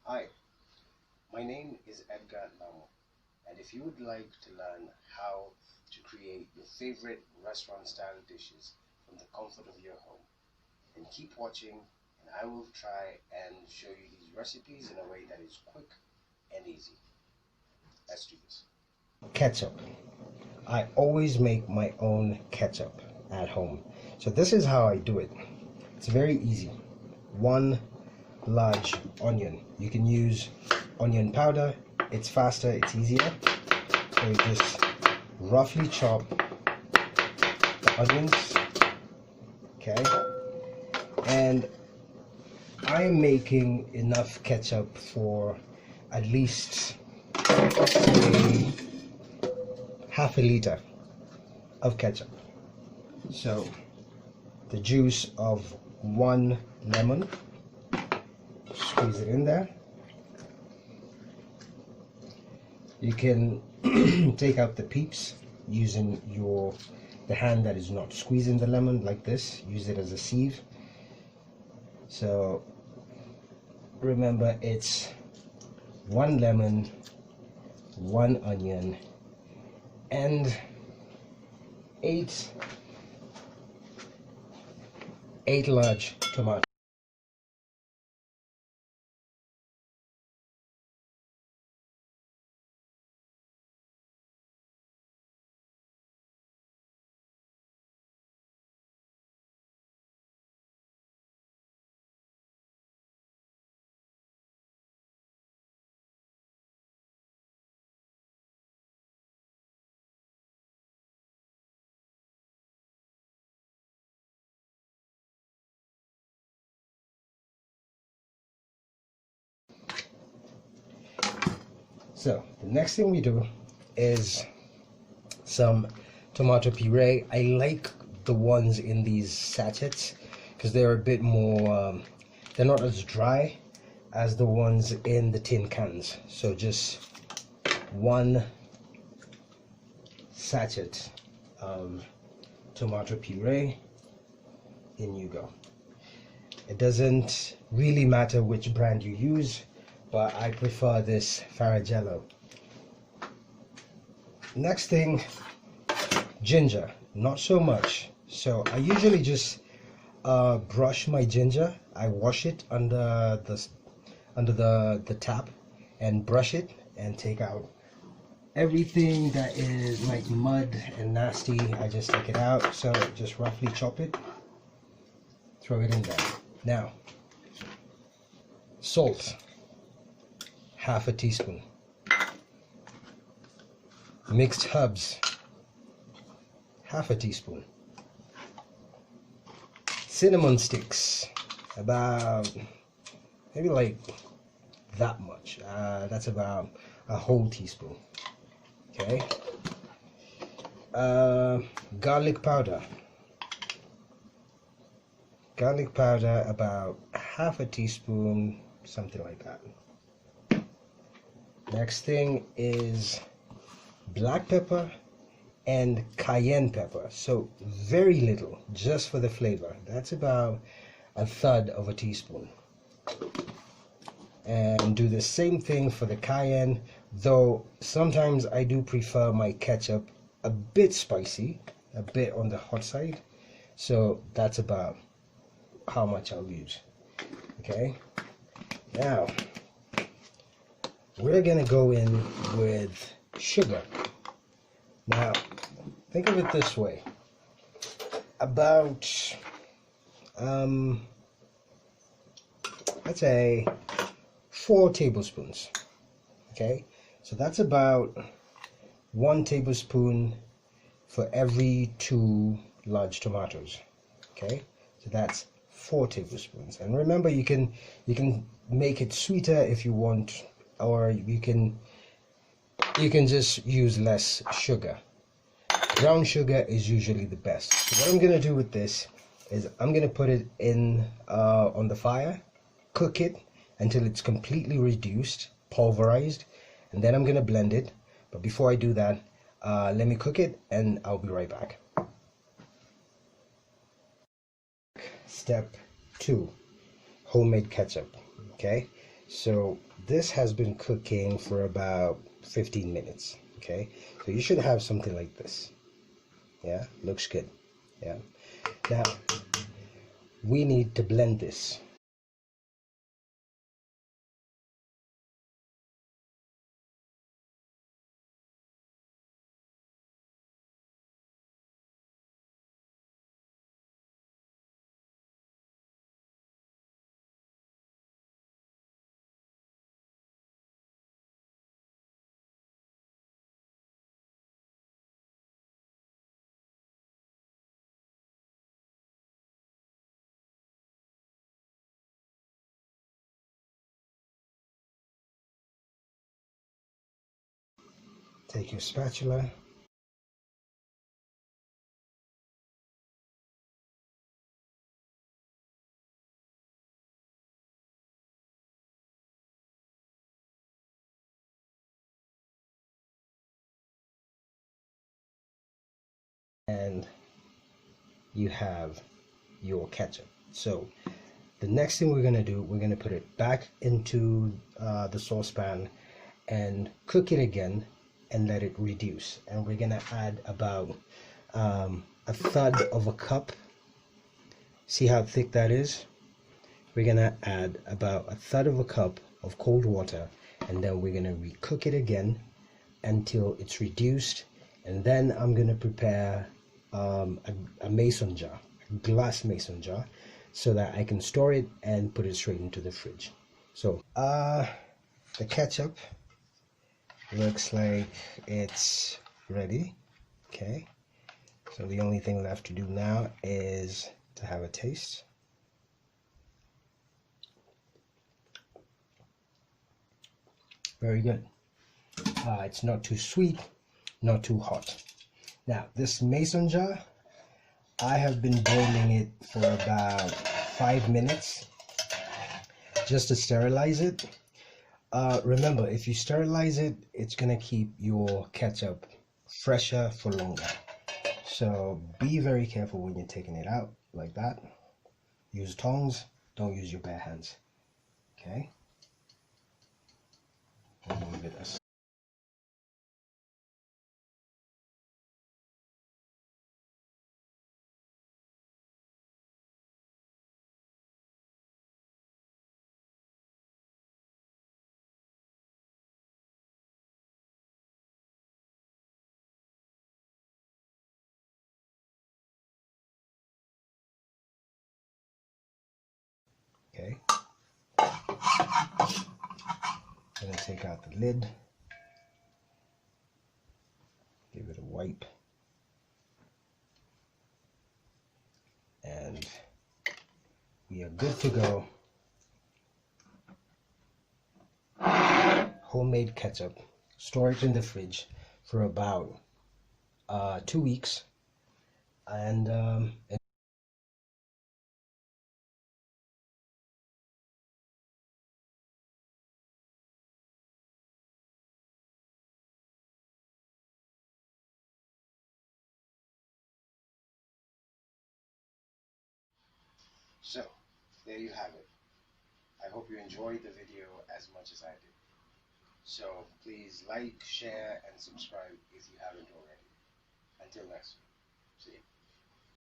Hi, my name is Edgar Lamo, and if you would like to learn how to create your favorite restaurant style dishes from the comfort of your home, then keep watching and I will try and show you these recipes in a way that is quick and easy. Let's do this. Ketchup. I always make my own ketchup at home. So this is how I do it. It's very easy. One large onion. You can use onion powder. It's faster, it's easier. So you just roughly chop the onions. Okay. And I'm making enough ketchup for at least a half a liter of ketchup. So the juice of one lemon, squeeze it in there. You can take out the peeps using the hand that is not squeezing the lemon like this. Use it as a sieve. So remember, it's one lemon, one onion, and eight large tomatoes. So the next thing we do is some tomato puree. I like the ones in these sachets because they're a bit more, they're not as dry as the ones in the tin cans. So just one sachet of tomato puree, in you go. It doesn't really matter which brand you use, but I prefer this Faragello. Next thing, ginger. Not so much. So I usually just brush my ginger. I wash it under the tap and brush it and take out everything that is like mud and nasty. I just take it out. So just roughly chop it, throw it in there. Now, salt, half a teaspoon. Mixed herbs, half a teaspoon. Cinnamon sticks, about maybe like that much. That's about a whole teaspoon. Okay. Garlic powder. Garlic powder, about half a teaspoon, something like that. Next thing is black pepper and cayenne pepper. So very little, just for the flavor. That's about a third of a teaspoon. And do the same thing for the cayenne, though sometimes I do prefer my ketchup a bit spicy, a bit on the hot side. So that's about how much I'll use. Okay, now we're gonna go in with sugar. Now think of it this way, about let's say 4 tablespoons. Okay, so that's about 1 tablespoon for every 2 large tomatoes. Okay, so that's 4 tablespoons. And remember, you can make it sweeter if you want, or you can just use less sugar. Brown sugar is usually the best. So what I'm gonna do with this is I'm gonna put it in on the fire, cook it until it's completely reduced, pulverized, and then I'm gonna blend it. But before I do that, let me cook it and I'll be right back. Step 2, homemade ketchup. Okay, So this has been cooking for about 15 minutes. Okay, so you should have something like this. Yeah, looks good. Yeah. Now we need to blend this. Take your spatula and you have your ketchup. So the next thing we're going to do, we're going to put it back into the saucepan and cook it again and let it reduce. And we're going to add about a third of a cup. See how thick that is? We're going to add about a third of a cup of cold water, and then we're going to recook it again until it's reduced. And then I'm going to prepare a mason jar, a glass mason jar, so that I can store it and put it straight into the fridge. So the ketchup looks like it's ready. Okay, so the only thing left to do now is to have a taste. Very good. It's not too sweet, not too hot. Now this mason jar, I have been boiling it for about 5 minutes just to sterilize it. Remember, if you sterilize it, it's gonna keep your ketchup fresher for longer. So be very careful when you're taking it out like that. Use tongs, don't use your bare hands. Okay? A little bit of. Okay. I'm gonna take out the lid. Give it a wipe. And we are good to go. Homemade ketchup. Store it in the fridge for about 2 weeks. And so there you have it. I hope you enjoyed the video as much as I did. So please like, share, and subscribe if you haven't already. Until next week. See you.